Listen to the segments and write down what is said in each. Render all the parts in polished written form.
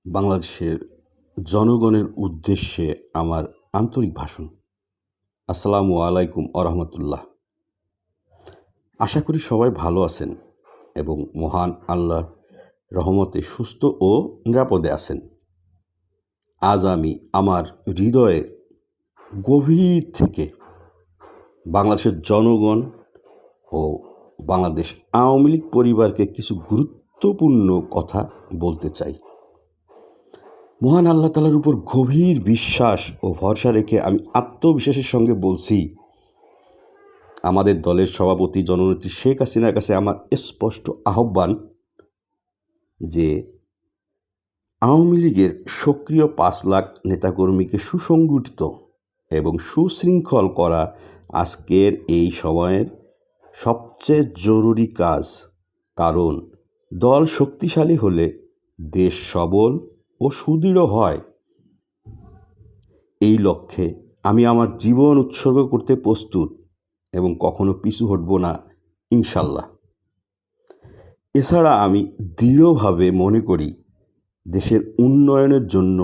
বাংলাদেশের জনগণের উদ্দেশ্যে আমার আন্তরিক ভাষণ। আসসালামু আলাইকুম আরহামতুল্লাহ। আশা করি সবাই ভালো আছেন এবং মহান আল্লাহর রহমতে সুস্থ ও নিরাপদে আছেন। আজ আমি আমার হৃদয়ের গভীর থেকে বাংলাদেশের জনগণ ও বাংলাদেশ আওয়ামী লীগ পরিবারকে কিছু গুরুত্বপূর্ণ কথা বলতে চাই। মহান আল্লাহ তাআলার উপর গভীর বিশ্বাস ও ভরসা রেখে আমি আত্মবিশ্বাসের সঙ্গে বলছি, আমাদের দলের সভাপতি জননেত্রী শেখ হাসিনার কাছে আমার স্পষ্ট আহ্বান যে আওয়ামী লীগের সক্রিয় 5 লাখ নেতাকর্মীকে সুসংগঠিত এবং সুশৃঙ্খল করা আজকের এই সময়ের সবচেয়ে জরুরি কাজ। কারণ দল শক্তিশালী হলে দেশ সবল ও সুদৃঢ় হয়। এই লক্ষ্যে আমি আমার জীবন উৎসর্গ করতে প্রস্তুত এবং কখনো পিছু হটব না, ইনশাল্লাহ। এছাড়া আমি দৃঢ়ভাবে মনে করি, দেশের উন্নয়নের জন্য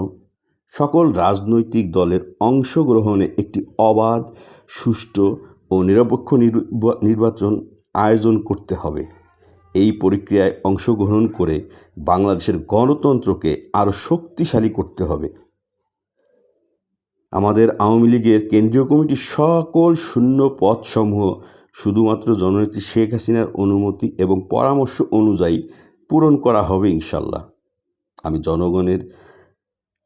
সকল রাজনৈতিক দলের অংশগ্রহণে একটি অবাধ, সুষ্ঠু ও নিরপেক্ষ নির্বাচন আয়োজন করতে হবে। এই প্রক্রিয়ায় অংশগ্রহণ করে বাংলাদেশের গণতন্ত্রকে আরও শক্তিশালী করতে হবে। আমাদের আওয়ামী লীগের কেন্দ্রীয় কমিটির সকল শূন্য পদসমূহ শুধুমাত্র জননেত্রী শেখ হাসিনার অনুমতি এবং পরামর্শ অনুযায়ী পূরণ করা হবে, ইনশাল্লাহ। আমি জনগণের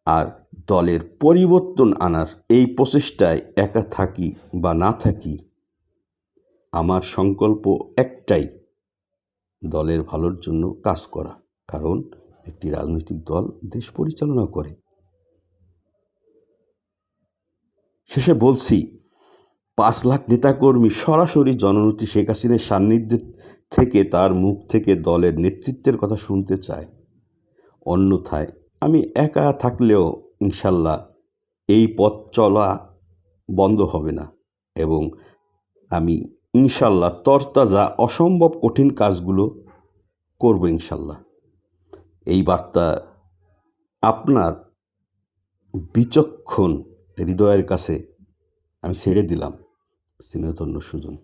আর দলের পরিবর্তন আনার এই প্রচেষ্টায় একা থাকি বা না থাকি, আমার সংকল্প একটাই, দলের ভালোর জন্য কাজ করা। কারণ একটি রাজনৈতিক দল দেশ পরিচালনা করে। শেষে বলছি, 5 লাখ নেতাকর্মী সরাসরি জননেত্রী শেখ হাসিনার সান্নিধ্যে থেকে তার মুখ থেকে দলের নেতৃত্বের কথা শুনতে চায়। অন্যথায় আমি একা থাকলেও ইনশাল্লাহ এই পথ চলা বন্ধ হবে না এবং আমি ইনশাল্লাহ তরতাজা অসম্ভব কঠিন কাজগুলো করব, ইনশাল্লাহ। এই বার্তা আপনার বিচক্ষণ হৃদয়ের কাছে আমি ছেড়ে দিলাম। স্নেহধন্য সুজন।